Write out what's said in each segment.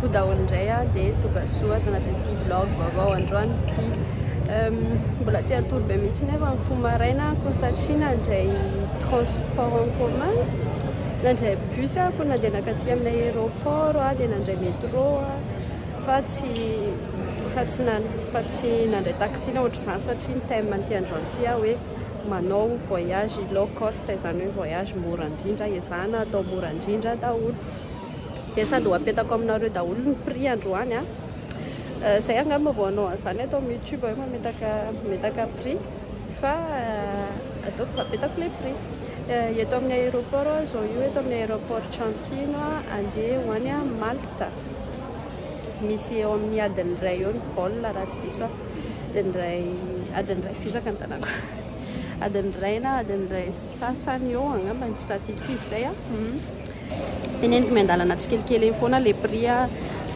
po daholo indray dia tonga soa tanatin'ity vlog vaovao androany ty mbola te atoro be mihitsy nefa ny fo maraina ko satria nandray transport en commun nandray bus ko nandeha nakaty amin'ny aéroport dia nandray métro fa tsy nandray taxi na ohatr'izany satria ny thème an'ity androany ty hoe manao voyage low cost izany hoe voyage mora indrindra ezahana atao mora indrindra daholo dia sady ho apetako aminareo daholo ny prix androany zay angamba vao anao an'izany atao amin'ny YouTube hoe mametaka prix fa ataoko apetako le prix eto amin'ny aéroport zao io eto amin'ny aéroport Ciampino andeha ho any Malta misy eo amin'ny adiny iray eo ny vol raha tsy diso adiny iray fisaka ny tanàko adiny iray na adiny iray sasany eo angamba ny tsy tatitiko izy zay teneniko miandalana tsikelikely eny foana le prix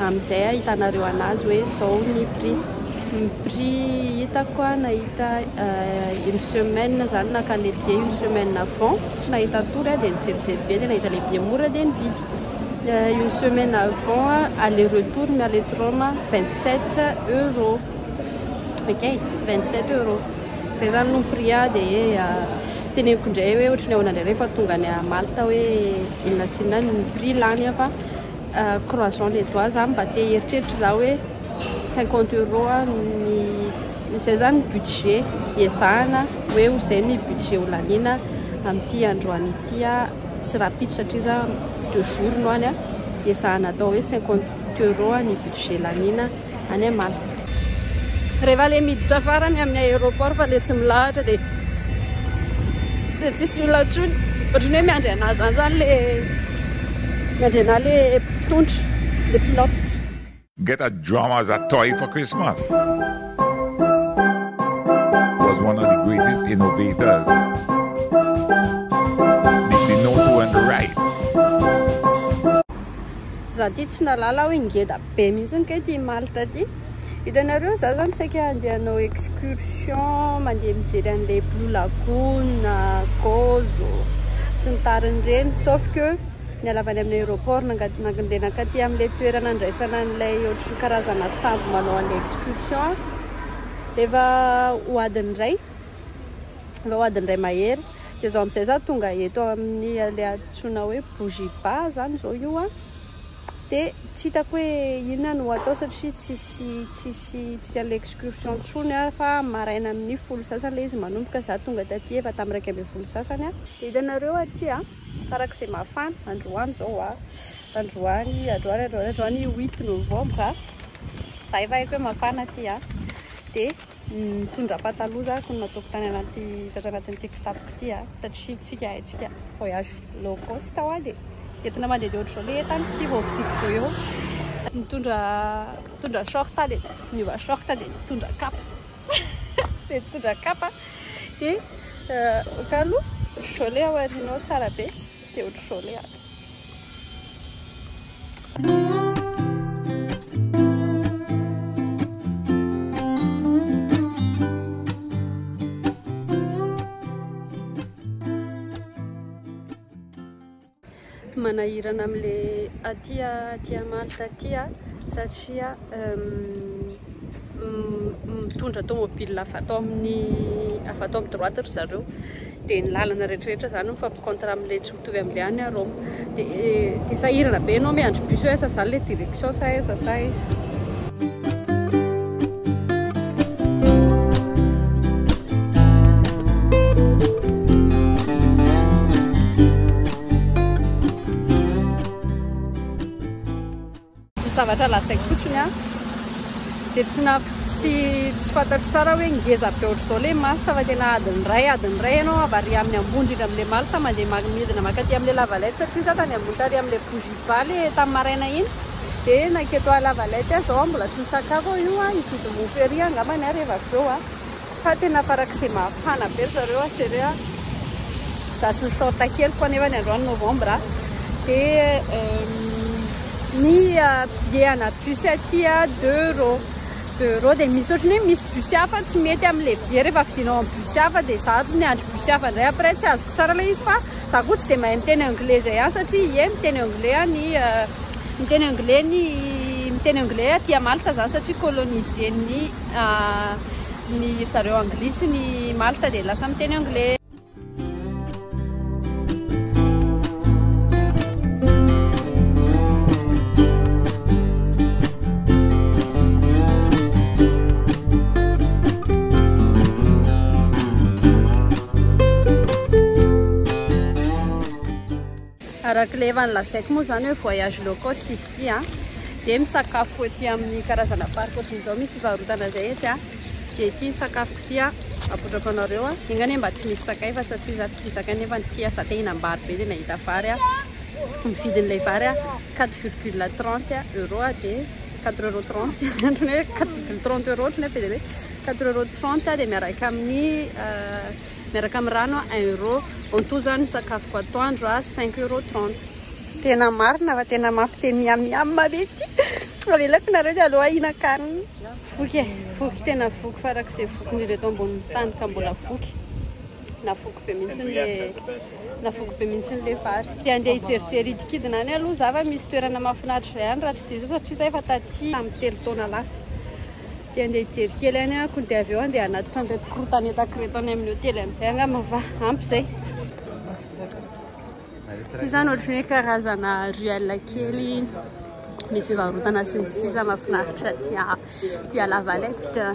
amin'izay hitanareo anazy hoe zao ny prix hitako nahita une semaine zany naka le billet une semaine avant tsy nahita tory dia nijerijery be dia nahita le billet mora dia nividy une semaine avant aller-retour Mialet Roma 27 €. Ok, 27 €. Zay zany no prix dia teneniko indray hoe ohatrany ahoana indray rehefa tonga any Malta hoe inona sy inona ny prix lany fa croissant l'étoile zany mba te heritreritra za hoe 50 € izay zany budget ezahana hoe ho zay ny budget ho lanina amin'ity androany ity sy rapide satria za 2 jours no any ezahana atao hoe 50 € ny budget lanina any Malta. Rehefa le miditra farany amin'ny aéroport fa le tsy milahatra dia tsisy olona intsony ohatrany hoe miandry anazy zany le miandry ana le mpitondra le pilote. Get a drum as a toy for Christmas. Was one of the greatest innovators. The note and the right. Za ty tsy nalala hoe ngeda be mihitsy ny ty Malta ty. Hitanareo za zany saika andeha hanao excursion mandeha mijery an'ilay Blue Lagoon, Gozo sy ny tariny reny sauf que ny alavany amin'ny aéroport nandeha nakaty amin'ilay toerana andraisana an'ilay ohatrany karazana sambo manao an'ilay excursion efa ho adiny iray mahery dia zao amin'izay za tonga eto amin'ny le antsoina hoe Bougiba zany zao io dia tsy hitako hoe inona no atao satria tsisy an'ilay excursion ntsony fa maraina amin'ny 10 sasany le izy manomboka za tonga taty efa tamin'ny 12 sasany dia hitanareo aty farak'izay mafana androany zao androany 8 novembre za efa haiko hoe mafana aty dia mitondra pataloha za ko nataoko tany anatin'ity kitapoko ity satria tsika voyage low cost dia entina mandeha dia ohatr'izao le entany ity vao vidiko eo mitondra short dia miova short dia mitondra kapa dia mitondra kapa dia kalo ohatr'izao le aorianao tsara be dia ohatr'izao le manahirana amin'le aty Malta aty satria mitondra tomobile afa atao amin'ny droite ry zareo dia ny lalana rehetrarehetra zany mifampikontra amin'ilay tsy mitovy amin'ilay any a Rome dia sahirana be ianao miandry bus hoe aiza zany le direction sa aiza zavatra lazaiko fotsiny dia tsy fantatro tsara hoe ngeza be ohatr'izao le Malta fa tena adiny iray ianao avary amin'ny ambony indrindra amin'ilay Malta mandeha midina makaty amin'ilay Lavalette satria za tany ambony tary amin'ilay Bougiba le tamin'ny maraina iny dia naketo Lavalette zao mbola tsy nisakafo io hividy mofo ery angamba ny rehefa avy eo fa tena farak'izay mafana be zareo sérieux za tsy nisorta keliko anefa ny androany novembre dia ny billet ana bus aty 2 € dia misy ohatrany hoe misy bus hafa tsy mety amin'ilay billet rehefa vidinao amin'ny bus hafa dia za ny andro bus hafa indray après tsy azoko tsara ilay izy fa za koa tsy dia mahay miteny anglais zay satria ie miteny anglais ny teny anglais aty Malta zany satria colonisen'ny ny zareo anglisy ny Malta dia lasa miteny anglais. Araka ilay efa nolazaiko moa zany hoe voyage low cost izy ity dia misakafo ety amin'ny karazana parc ohatran'izao misy fivarotana zay etsy dia ity sakafoko ity apotrako anareo ingany mba tsy misy sakay fa satria za tsy tia sakay nefa ity asa te hinambary be dia nahita vary mividin'ilay vary 4,30 euro dia 4,30 ohatrany hoe 4,30 euro ohatrany hoe dia 4,30 dia miaraka amin'ny rano 1 euro onto zany sakafoko atoandro 5,30 tena marina fa tena mafy te miam be ity avelako nareo dia aloha hihinan-kanina voky tena voky farak'izay vokin'ireto ambony tany ka mbola voky na voky be mihitsy le vary dia andeha hijerijery idikidina any aloha za fa misy toerana mahafinaritra ihany raha tsy diso satria zay fa taty amin'ny 3 taona lasa dia andeha hijery kely any ko dia avy eo andeha hanatitra an'ireto korotaneta any amin'ny hotely amin'izay angamba fa ampy zay. Izany ohatrany hoe karazana ruelle kely misy fivarotana sy ny sisa mahafinaritra tia La Valette.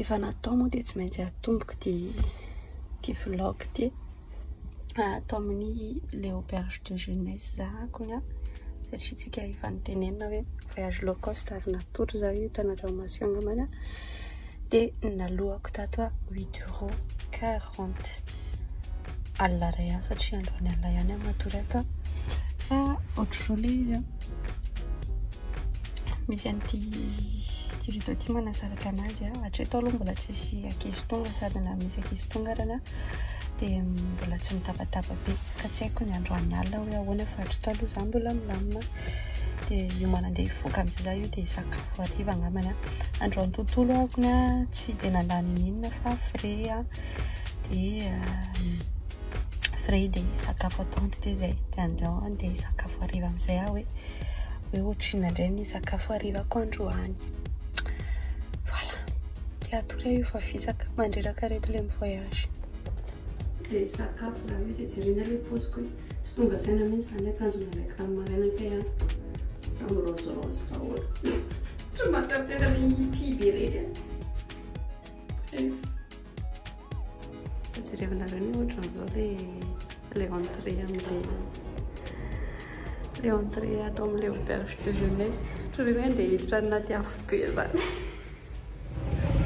Efa natao moa dia tsy maintsy atomboka ty vlog ty atao amin'ny le auberge de jeunesse zahako satria tsika efa nitenenina hoe voyage low cost avy natoro za io Tanadranomasina angamana dia nalohako tato 8,40 alina ray satria androany alina ihany matory ato fa ohatr'izao le izy misy an'ity rito ty manasaraka anazy hatreto aloha mbola tsisy ankizy tonga sady na misy ankizy tonga arana dia mbola tsy mitabataba be ka tsy haiko ny androany alina hoe ahoana fa hatreto aloha za mbola milamina dia io manandeha hivoaka amin'izay za io dia sakafo hariva angamana androany tontolo ako tsy dia nandany inona fa frais dia frais dia sakafo atoandro dia zay dia andeha sakafo hariva amin'izay hoe ohatrina indray ny sakafo harivako androany. Atory io fa fisaka mandreraka reto le voyage dia sakafo za io dia jerena le poziko sy tonga saina mihitsy zany akanjo nalaiko tamin'ny marainaka ihany samy rose daholo tsy mahatsara tena le hipiverely jerevinareo ny ohatran'izao le entrée le entrée atao amin'le auberge de jeunesse ohatry hoe andeha hiditra anaty afo be zany.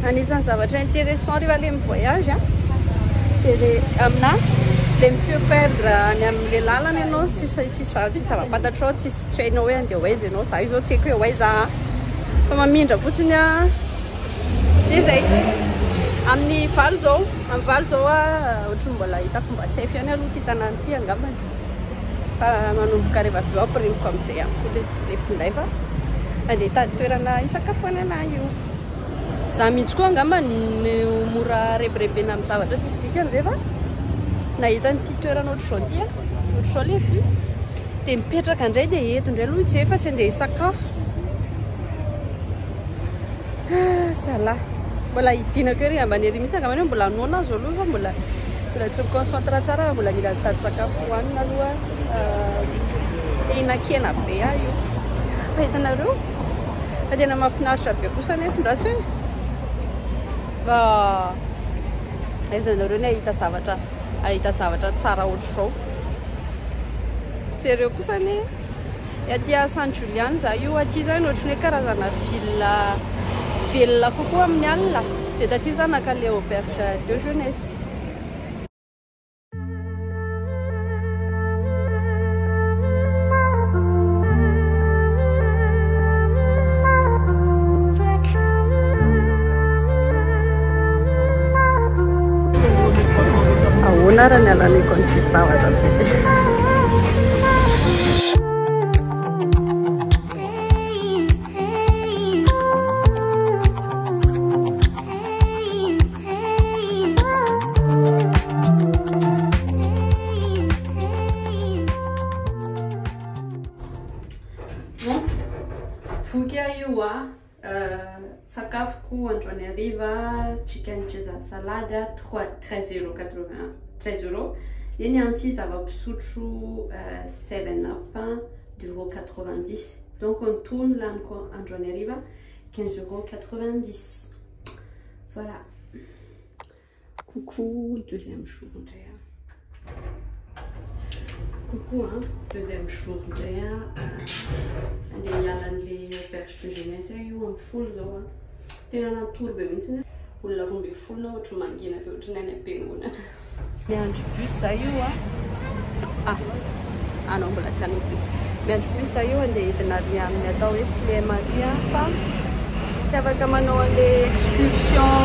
Anisan'ny zavatra intéressant rehefa le mivoyage dia amina le monsieur perdre any amin'le lalana ianao tsisy zava-pantatrao tsisy hainao hoe andeha hoaiza ianao za io zao tsy haiko hoe hoaiza fa mamindra fotsiny dia zay amin'ny valo zao ohatry mbola hitako mba safe ihany aloha ty tanàna ty angambany fa manomboka rehefa avy eo ampiremiko amin'izay ihany koa le finday fa andeha hitady toerana hisakafoanana io. Za mihitsy koa angamba mora rebirebena amin'ny zavatra tsisy dikany rehefa nahita nyity toerana ohatr'izao ty ohatr'izao le vue dia mipetraka indray dia eto indray aloha tsy efa tsy andeha hisakafo zalahy mbola hidinako ery ambany ery mihitsy angambany hoe mbola noana azo aloha fa mbola tsy miconcentre tsara mbola mila mitady sakafo hohanina aloha hinan-kena be io fa hitanareo fa tena mahafinaritra be kosa ny eto ndrasy hoe aizanareo ny ahita zavatra tsara ohatr'izao jereo kosa ny aty San Julian za io aty zany ohatrany hoe karazana velona kokoa amin'ny alina dia taty zany naka le auberge de jeunesse. anarany alany konty zavatra be. Voky io a sakafoko androany hariva chicken Caesar salade 13,80 €. Et ny ampy zava-pisotro 7up 2,90 €. Donc on tourne laniko androany hariva 15,90 €. Voilà. Coucou, deuxième jour. Coucou, hein, deuxième jour. Les auberges de jeunesse, ils ont full zone. C'est la nature, bébé. Ou la roue de full, autre manguine, autre nene penguin. Mais un plus, ça y est, ah non, voilà, c'est un plus. Mais un plus, ça y est, on est dans la maison, les Maria, ça va comme les excursions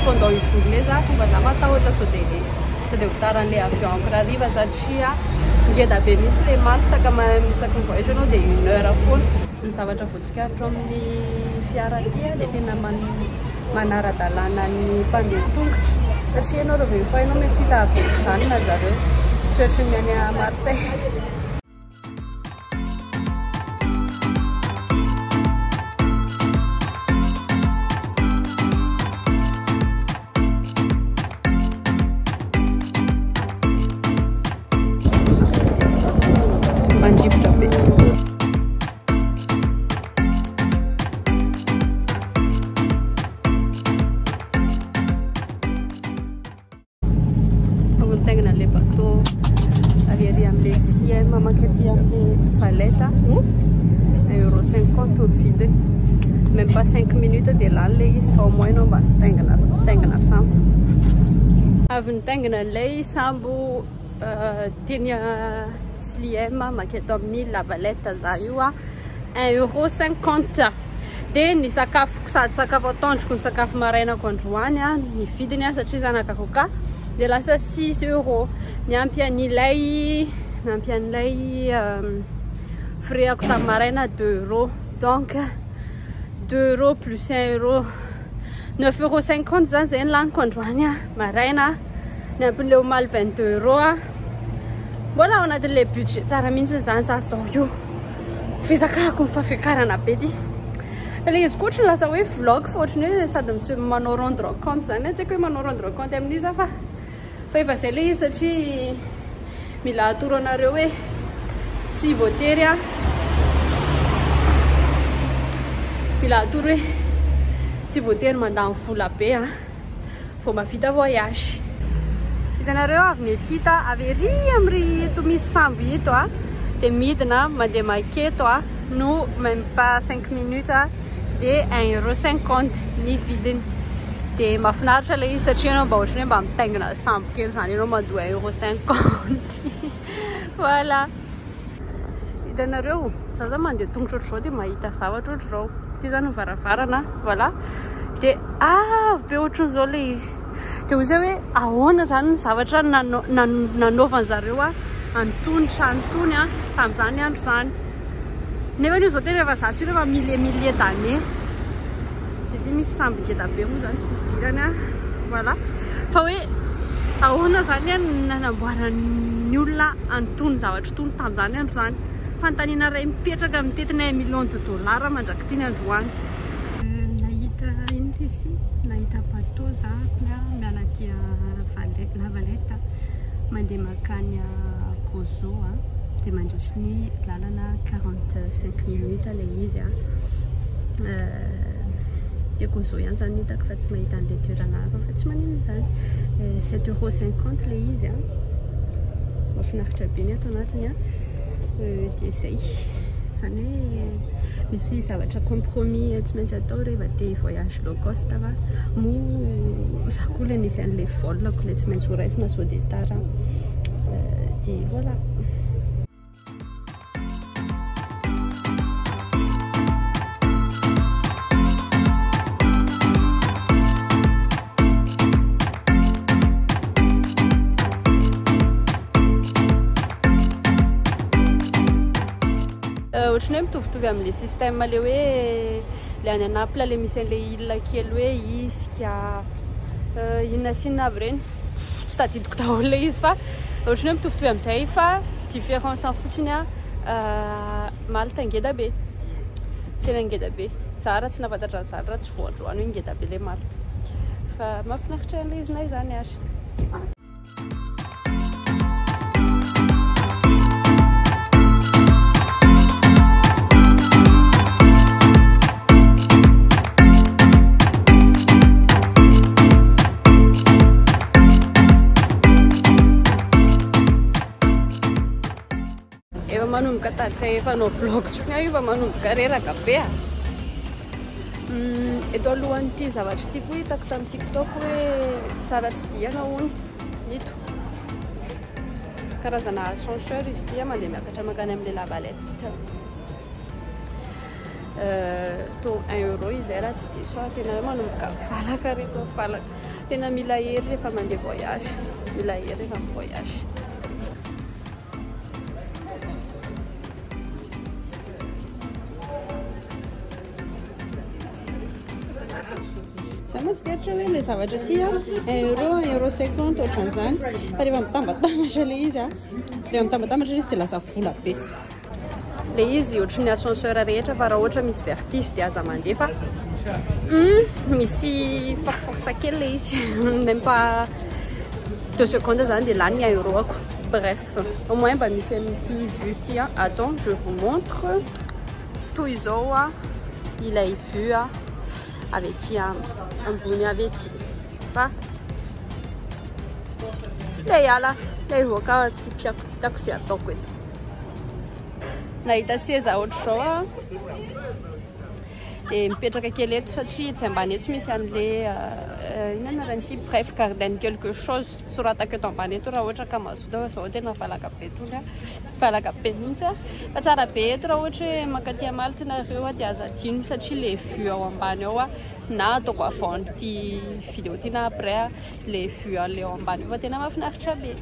pendant une journée, ça, on va d'abord à sauter. De tarany avion raha riva satria ngeda be mihitsy le malta ka misaky ny voyage anao dia 1 heure foana ny zavatra voatsikatro amin'ny fiara ty dia tena manara-dalàna ny mpandeha tongotra satria ianao rehefa mifainao mepita avejanona zareo tsy ohatry ny any a Marseille. Tegna le bateau arrière am'le siem mankety am'le Valetta 1,50 € vide, même pas 5 minutes de lany le izy fa au moins anao mba taingana sambo avy nitaingana an'ilay sambo teny Sliem mankety amin'ny La Valetta za io a 1,50 €. De ny sakafo sady sakafo atondroko ny sakafo marainako androany a ny vidiny a satria zanakako ka de lasa 6 €. Niampy an'ilay freako tamin'ny maraina 2 €. Donc 2 € plus 1 €, 9,50 € zany zay laniko androany a maraina. Niampin'le omaly 22 € a. Mbola ao anatin'le budget tsara mihitsy zany za zao io. Fizakako ny fafiakarana be ty. Le izy koa ohatry lasa hoe vlog fa ohatry ny hoe sady manao rendre compte zany tsy haiko hoe manao rendre compte amin'iza fa efa zay le izy satria mila atoro anareo hoe tsy voatery a mila atoro hoe tsy voatery mandany vola be a vao mavita voyage. Hitanareo avy miampita avy ery am'ry eto misy sambo eto a de midina mandeha maketo a no même pas 5 minutes a de 1,50 € ny vidiny. De mahafinaritra le izy satria anao mba ohatry hoe mba mitaingina sambo kely zany ianao mandoa 1,50 €. Voilà. Hitanareo za zao mandeha tongotra ohatr'izao de mahita zavatra ohatr'izao. Ty zany ny varavarana, voilà. De avo be ohatran'izao le izy. De hoy zay hoe ahoana zany ny zavatra nanaovany zareo a antony tranontony a tamin'izany andro zany. Nefa io zao tena efa zatsy rehefa milliers d'années. De misy sambo ngeda be moa zany tsy dirany a. Voilà. Fa hoe ahoana zany a nanamboarany olona antony zavatra tony tamin'izany andro zany. Fanontaniana iray mipetraka amin'ny tetina 1 million de dollars mandraky tiny androany. Nahita ino ty si? Nahita bateau za miala aty La Valetta mandeha makany Gozo a. De mandritry ny lalana 45 minutes le izy a. De Gozo ihany zany hitako fa tsy mahita an'ilay toerana hafa fa tsy maninona zany. 7,50 € le izy a. Mahafinaritra be ny ato anatiny a. De zay zany hoe misy zavatra compromis tsy maintsy atao rehefa te voyage low cost fa mo za koa le nisy an'ilay volako le tsy maintsy horaisina sao de tara. De voilà. ohatrany hoe mitovitovy amin'le système le hoe le any Naples le misy an'le île kely hoe Ischia inona sinona avy reny tsy tadidiko daholo le izy fa ohatrany hoe mitovitovy amin'izay fa différence fotsiny Malte ngeda be tena ngeda be za raha tsy nafantatra an'izany raha tsy voandroany hoe ngeda be le Malte fa mahafinaritra an'le izinay zany ary manomboka tatsay efa nao vlog tsony io fa manomboka reraka be eto alohan'ity zavatra ity koa hitako tamin'ny TikTok hoe tsara tsy diana hono nito karazana ascenseur izy ity mandeha miakatra makany amin'le lavalette to 1 euro izy raha tsy diso tena hoe manomboka valaka reto valaka tena mila hery rehefa mandeha voyage mila hery rehefa amin'ny voyage Matsiketra hoe le zavatra ty 1 euro 1,50 ohatran'izany fa rehefa mitambatambatra le izy rehefa mitambatambatra izy dia lasa vola be le izy ohatran'ny ascenseur rehetra fa raha ohatra misy vertige dia aza mandeha fa misy force kely le izy même pas 2 secondes zany dia lany 1 euro ako bref au moins mba misy an'ity vue ty attends je vous montre toy izao ilay vue avy aty ambony avy aty fa le ala le voaka ty fiako sy ataoko eto nahita seza ohatr' zao dia mipetraka kely eto satria tsy ambany eto tsy misy an'le inona ran'ity bref garden quelque chose soratako eto ambany eto raha ohatra ka mazoto zao tena valaka be tonga valaka be mihitsy fa tsara be eto raha ohatra hoe makaty Malte nareo dia aza dino satria le vue ao ambany ao na ataoko avant ty vidéo ty na après le vue le ao ambany fa tena mahafinaritra be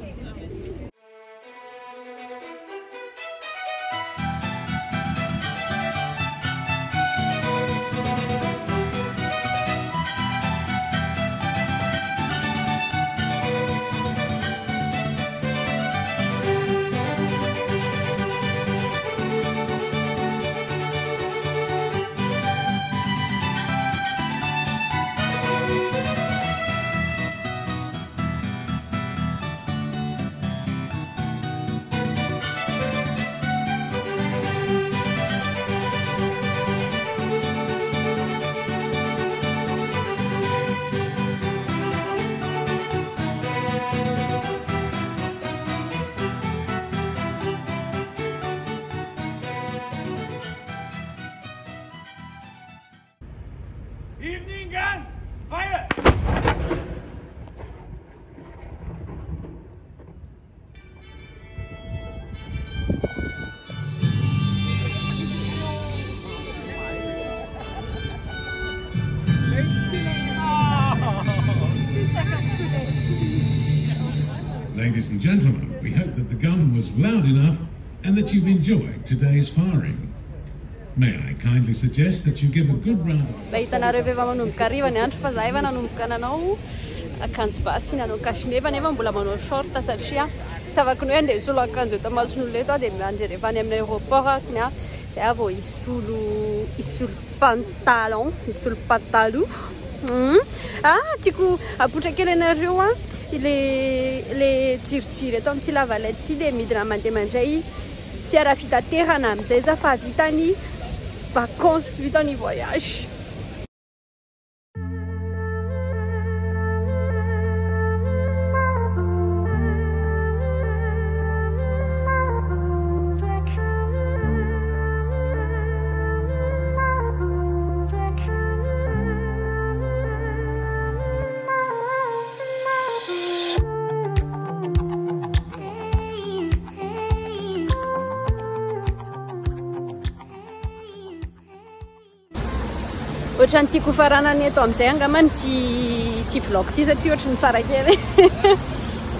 Evening gun! Fire! Ladies and gentlemen, we hope that the gun was loud enough and that you've enjoyed today's firing. May I kindly suggest that you give a good round of... Hitanareo efa manomboka hariva ny andro fa za efa nanomboka nanao akanjo basy nanao cache-nez nefa mbola manao short satria tsy afaka ny hoe andeha hisolo akanjo eto Mason'olona eto dia mandeha rehefa any amin'ny aéroport akony zay avao hisolo pantalon hisolo pataloha tiako apotra kely anareo le tsirotsiro eto amin'ity lavalette ity dia midina mandeha mandray fiara fitaterana amin'izay za fa vitany vacances vitany voyage ohatrany tiako faranany eto amin'izay angamany ty vlog ty satria ohatrany tsara kely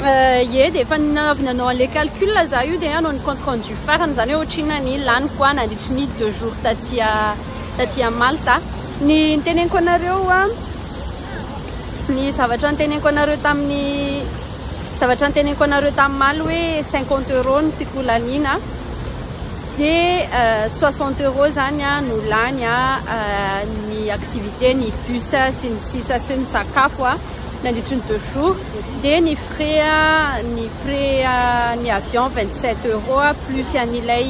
Ie dia efa avy nanao an'ilay calcul za io dia anao ny compte rendu farany zany hoe ohatrina ny laniko a nandritry ny 2 jours taty Malta. Ny niteneniko anareo a ny zavatra niteneniko anareo tamin'ny Maly hoe 50 € no tiako lanina dia 60 € zany a no lany ny activité ny bus sy ny sisa sy ny sakafo a nandritry ny 2 jours dia ny frais ny avion 27 € plus an'ilay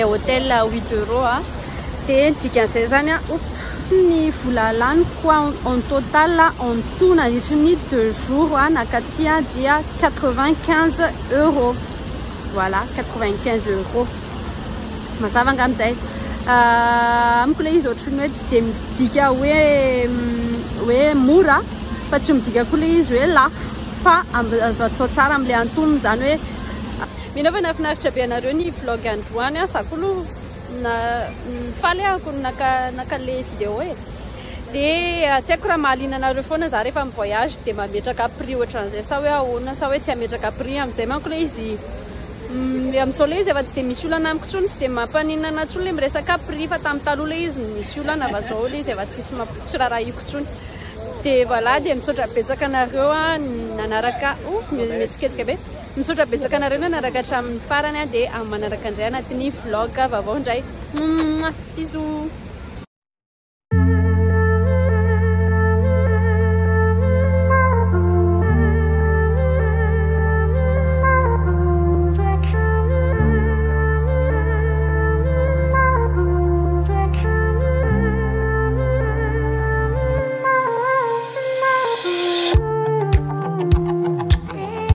hôtel 8 € dia dikan'izay zany a ny vola laniko en total en tout nandritry ny 2 jours nakaty dia 95 €. Voilà, 95 € mazava angamizay. Amiko ilay izy ohatrany hoe tsy dia midika hoe mora fa tsy midika koa ilay izy hoe lafo fa azo atao tsara amin'ilay antonony zany hoe mino fa nafinaritra be anareo ny vlog androany a sakolo faly ako naka le vidéo e dia tsy haiko raha mahaliana anareo foana za rehefa amin'ny voyage dia mametraka prix ohatran'izay sa hoe ahoana sa hoe tsy ametraka prix amin'izay manko ilay izy amin'izao ilay izy efa tsy dia misy olana amiko intsony tsy dia mampaninana intsony ilay miresaka prix fa tamin'ny taloha ilay izy misy olana fa zao ilay izy efa tsy raharahiako intsony dia voilà dia misaotra betsaka anareo nanaraka metsiketsika be misaotra betsaka anareo nanaraka hatramin'ny farany dia amin'ny manaraka indray anatin'ny vlog vaovao indray bisous.